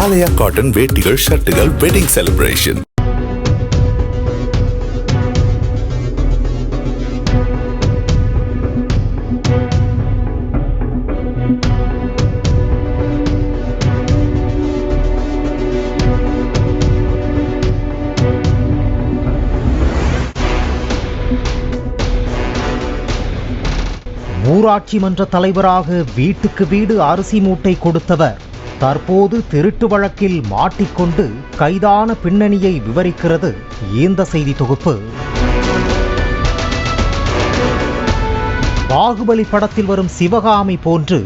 ஆலயா cotton வேட்டிகள், ஷர்ட்டுகள், wedding celebration. ஊராட்சி மன்ற தலைவராக வீட்டுக்கு வீடு அரிசி மூட்டை கொடுத்தவர் தற்போது திருட்டு வழக்கில் மாட்டிக்கொண்டு கைதான பின்னணியை விவரிக்கிறது இந்த செய்தி தொகுப்பு. பாகுபலி படத்தில் வரும் சிவகாமி போன்று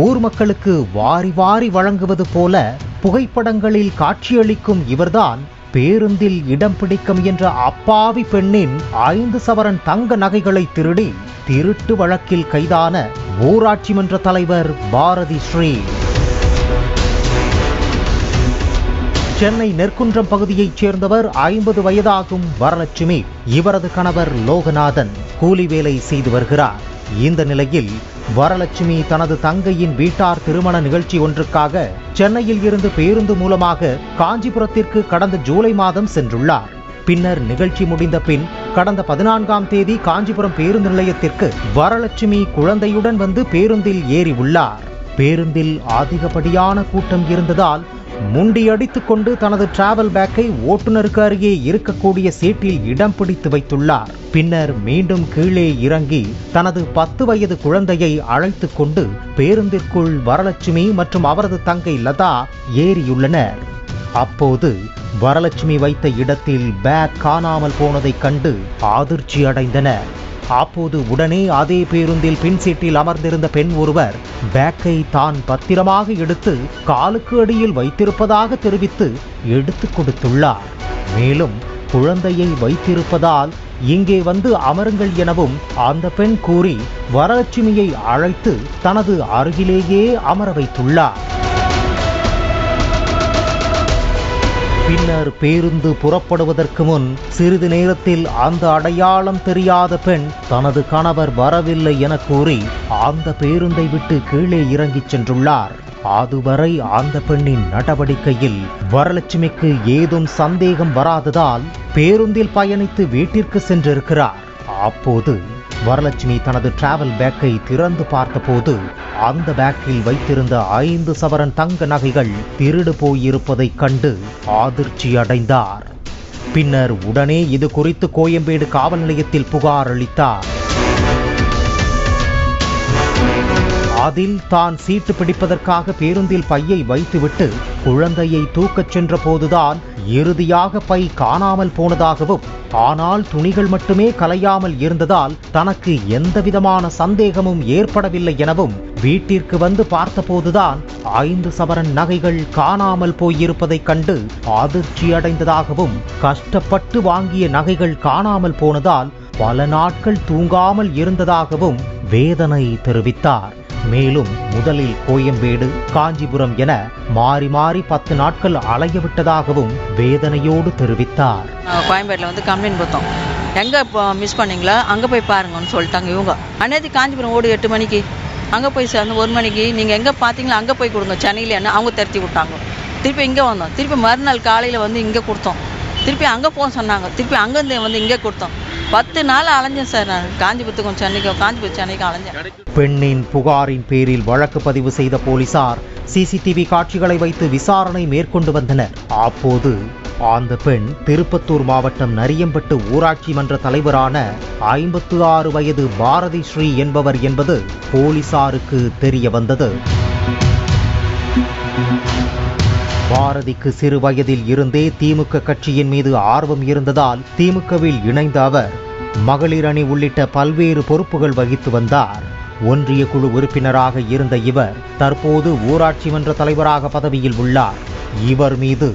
ஊர் மக்களுக்கு வாரி வாரி வழங்குவது போல புகைப்படங்களில் காட்சியளிக்கும் இவர்தான் பேருந்தில் இடம் பிடிக்க முயன்ற அப்பாவி பெண்ணின் 5 சவரன் தங்க நகைகளை திருடி திருட்டு வழக்கில் கைதான ஊராட்சி மன்ற தலைவர் பாரதி ஸ்ரீ. சென்னை நெற்குன்றம் பகுதியைச் சேர்ந்தவர் 50 வயதாகும் வரலட்சுமி. இவரது கணவர் லோகநாதன் கூலி வேலை செய்து வருகிறார். இந்த நிலையில் வரலட்சுமி தனது தங்கையின் வீட்டார் திருமண நிகழ்ச்சி ஒன்றுக்காக சென்னையில் இருந்து பேருந்து மூலமாக காஞ்சிபுரத்திற்கு கடந்த ஜூலை மாதம் சென்றுள்ளார். பின்னர் நிகழ்ச்சி முடிந்த பின் கடந்த 14ஆம் தேதி காஞ்சிபுரம் பேருந்து நிலையத்திற்கு வரலட்சுமி குழந்தையுடன் வந்து பேருந்தில் ஏறி உள்ளார். பேருந்தில் அதிகப்படியான கூட்டம் இருந்ததால் முண்டியடித்துக் கொண்டு தனது டிராவல் பேக்கை ஓட்டுநருக்கு அருகே இருக்கக்கூடிய சீட்டில் இடம் பிடித்து வைத்துள்ளார். பின்னர் மீண்டும் கீழே இறங்கி தனது 10 வயது குழந்தையை அழைத்துக் கொண்டு பேருந்திற்குள் வரலட்சுமி மற்றும் அவரது தங்கை லதா ஏறியுள்ளனர். அப்போது வரலட்சுமி வைத்த இடத்தில் பேக் காணாமல் போனதைக் கண்டு அதிர்ச்சி அடைந்தனர். அப்போது உடனே அதே பேருந்தில் பின் சீட்டில் அமர்ந்திருந்த பெண் ஒருவர் பேக்கை தான் பத்திரமாக எடுத்து காலுக்கு அடியில் வைத்திருப்பதாக தெரிவித்து எடுத்து கொடுத்துள்ளார். மேலும் குழந்தையை வைத்திருப்பதால் இங்கே வந்து அமருங்கள் எனவும் அந்த பெண் கூறி வரலட்சுமியை அழைத்து தனது அருகிலேயே அமர வைத்துள்ளார். பின்னர் பேருந்து புறப்படுவதற்கு முன் சிறிது நேரத்தில் அந்த அடையாளம் தெரியாத பெண் தனது கணவர் வரவில்லை என கூறி அந்த பேருந்தை விட்டு கீழே இறங்கிச் சென்றுள்ளார். அதுவரை அந்த பெண்ணின் நடவடிக்கையில் வரலட்சுமிக்கு ஏதும் சந்தேகம் வராததால் பேருந்தில் பயணித்து வீட்டிற்கு சென்றிருக்கிறார். அப்போது வரலட்சுமி தனது டிராவல் பேக்கை திறந்து பார்த்தபோது அந்த பேக்கில் வைத்திருந்த 5 சவரன் தங்க நகைகள் திருடு போயிருப்பதைக் கண்டு அதிர்ச்சி அடைந்தார். பின்னர் உடனே இது குறித்து கோயம்பேடு காவல் நிலையத்தில் புகார் அளித்தார். அதில் தான் சீட்டு பிடிப்பதற்காக பேருந்தில் பையை வைத்துவிட்டு குழந்தையை தூக்கச் சென்ற போதுதான் இறுதியாக பை காணாமல் போனதாகவும், ஆனால் துணிகள் மட்டுமே கலையாமல் இருந்ததால் தனக்கு எந்தவிதமான சந்தேகமும் ஏற்படவில்லை எனவும், வீட்டிற்கு வந்து பார்த்தபோதுதான் 5 சவரன் நகைகள் காணாமல் போயிருப்பதைக் கண்டு அதிர்ச்சி அடைந்ததாகவும், கஷ்டப்பட்டு வாங்கிய நகைகள் காணாமல் போனதால் பல நாட்கள் தூங்காமல் இருந்ததாகவும் வேதனை தெரிவித்தார். மேலும் முதலில் கோயம்பேடு, காஞ்சிபுரம் என மாறி மாறி 10 நாட்கள் அலைய விட்டதாகவும் வேதனையோடு தெரிவித்தார். கோயம்பேட்டில் வந்து கம்ப்ளைண்ட் கொடுத்தோம். எங்கே இப்போ மிஸ் பண்ணீங்களா, அங்கே போய் பாருங்கன்னு சொல்லிட்டாங்க இவங்க. அன்னைக்கு காஞ்சிபுரம் ஓடு 8 மணிக்கு அங்கே போய் சேர்ந்து 1 மணிக்கு நீங்கள் எங்கே பார்த்தீங்களா அங்கே போய் கொடுங்க சென்னையில் என்ன அவங்க திரட்டி விட்டாங்க. திருப்பி இங்கே வந்தோம். திருப்பி மறுநாள் காலையில் வந்து இங்கே கொடுத்தோம். திருப்பி அங்கே போக சொன்னாங்க. திருப்பி அங்கேருந்து வந்து இங்கே கொடுத்தோம். 10 நாள் அலைஞ்சேன் சார். நான் காஞ்சிபுரத்துக்கும் சென்னைக்கும், காஞ்சிபுரம் சென்னைக்கும் அலைஞ்சேன். பெண்ணின் புகாரின் பேரில் வழக்கு பதிவு செய்த போலீசார் சிசிடிவி காட்சிகளை வைத்து விசாரணை மேற்கொண்டு வந்தனர். அப்போது அந்த பெண் திருப்பத்தூர் மாவட்டம் நரியம்பட்டு ஊராட்சி மன்ற தலைவரான 56 வயது பாரதி ஸ்ரீ என்பவர் என்பது போலீசாருக்கு தெரிய வந்தது. பாரதிக்கு சிறு வயதில் இருந்தே திமுக கட்சியின் மீது ஆர்வம் இருந்ததால் திமுகவில் இணைந்த அவர் மகளிர் அணி உள்ளிட்ட பல்வேறு பொறுப்புகள் வகித்து வந்தார். ஒன்றிய குழு உறுப்பினராக இருந்த இவர் தற்போது ஊராட்சி மன்ற தலைவராக பதவியில் உள்ளார். இவர் மீது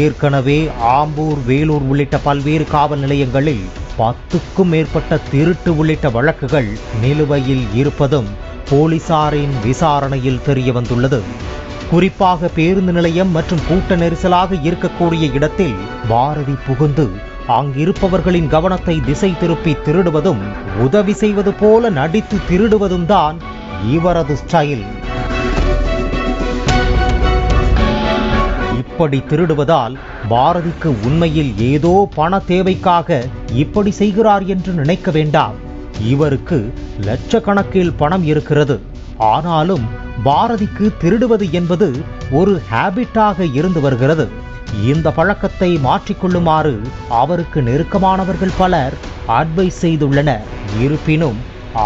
ஏற்கனவே ஆம்பூர், வேலூர் உள்ளிட்ட பல்வேறு காவல் நிலையங்களில் 10க்கும் மேற்பட்ட திருட்டு உள்ளிட்ட வழக்குகள் நிலுவையில் இருப்பதும் போலீசாரின் விசாரணையில் தெரிய வந்துள்ளது. குறிப்பாக பேருந்து நிலையம் மற்றும் கூட்ட நெரிசலாக இருக்கக்கூடிய இடத்தில் பாரதி புகுந்து அங்கிருப்பவர்களின் கவனத்தை திசை திருப்பி திருடுவதும், உதவி செய்வது போல நடித்து திருடுவதும் தான் இவரது ஸ்டைல். இப்படி திருடுவதால் பாரதிக்கு உண்மையில் ஏதோ பண தேவைக்காக இப்படி செய்கிறார் என்று நினைக்க வேண்டாம். இவருக்கு லட்சக்கணக்கில் பணம் இருக்கிறது. ஆனாலும் பாரதிக்கு திருடுவது என்பது ஒரு ஹேபிட்டாக இருந்து வருகிறது. இந்த பழக்கத்தை மாற்றிக்கொள்ளுமாறு அவருக்கு நெருக்கமானவர்கள் பலர் அட்வைஸ் செய்துள்ளனர். இருப்பினும்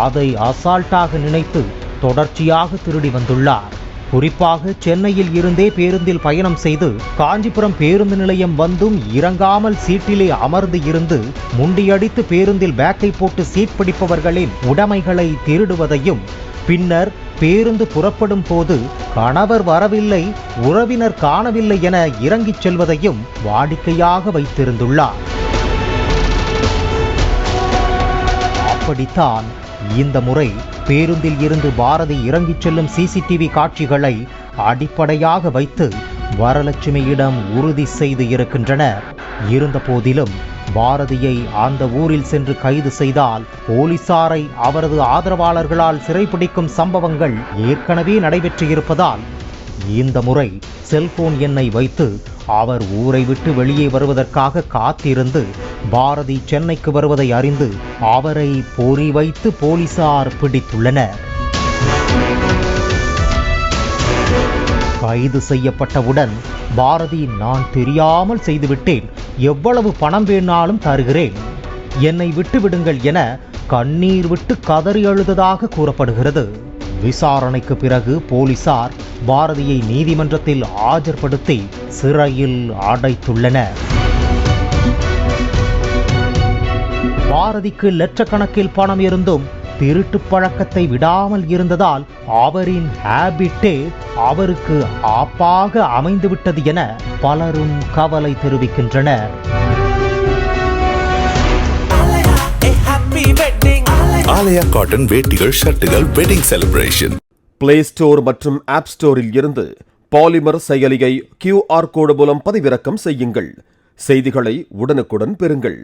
அதை அசால்ட்டாக நினைத்து தொடர்ச்சியாக திருடி வந்துள்ளார். குறிப்பாக சென்னையில் இருந்தே பேருந்தில் பயணம் செய்து காஞ்சிபுரம் பேருந்து நிலையம் வந்தும் இறங்காமல் சீட்டிலே அமர்ந்து இருந்து முண்டியடித்து பேருந்தில் பேக்கை போட்டு சீட் பிடிப்பவர்களின் உடைமைகளை திருடுவதையும், பின்னர் பேருந்து புறப்படும் போது கணவர் வரவில்லை, உறவினர் காணவில்லை என இறங்கிச் செல்வதையும் வாடிக்கையாக வைத்திருந்துள்ளார். அப்படித்தான் இந்த முறை பேருந்தில் இருந்து பாரதி இறங்கிச் செல்லும் சிசிடிவி காட்சிகளை அடிப்படையாக வைத்து வரலட்சுமியிடம் உறுதி செய்து இருக்கின்றனர். இருந்த போதிலும் பாரதியை அந்த ஊரில் சென்று கைது செய்தால் போலீசாரை அவரது ஆதரவாளர்களால் சிறைப்பிடிக்கும் சம்பவங்கள் ஏற்கனவே நடைபெற்று இருப்பதால் இந்த முறை செல்போன் எண்ணை வைத்து அவர் ஊரை விட்டு வெளியே வருவதற்காக காத்திருந்து பாரதி சென்னைக்கு வருவதை அறிந்து அவரை பொறி வைத்து போலீசார் பிடித்துள்ளனர். கைது செய்யப்பட்டவுடன் பாரதி, நான் தெரியாமல் செய்துவிட்டேன், எவ்வளவு பணம் வேணாலும் தருகிறேன், என்னை விட்டுவிடுங்கள் என கண்ணீர் விட்டு கதறி அழுததாக கூறப்படுகிறது. விசாரணைக்கு பிறகு போலீசார் பாரதியை நீதிமன்றத்தில் ஆஜர்படுத்தி சிறையில் அடைத்துள்ளனர். பாரதிக்கு லட்சக்கணக்கில் பணம் இருந்தும் திருட்டு பழக்கத்தை விடாமல் இருந்ததால் அவரின் ஹேபிட்டே அவருக்கு ஆப்பாக அமைந்துவிட்டது என பலரும் கவலை தெரிவிக்கின்றனர். ஆலயா காட்டன் வேட்டிகள் ஷர்ட்டுகள் வெட்டிங் செலிப்ரேஷன். பிளே ஸ்டோர் மற்றும் ஆப் ஸ்டோரில் இருந்து பாலிமர் செயலியை QR கோடு மூலம் பதிவிறக்கம் செய்யுங்கள். செய்திகளை உடனுக்குடன் பெறுங்கள்.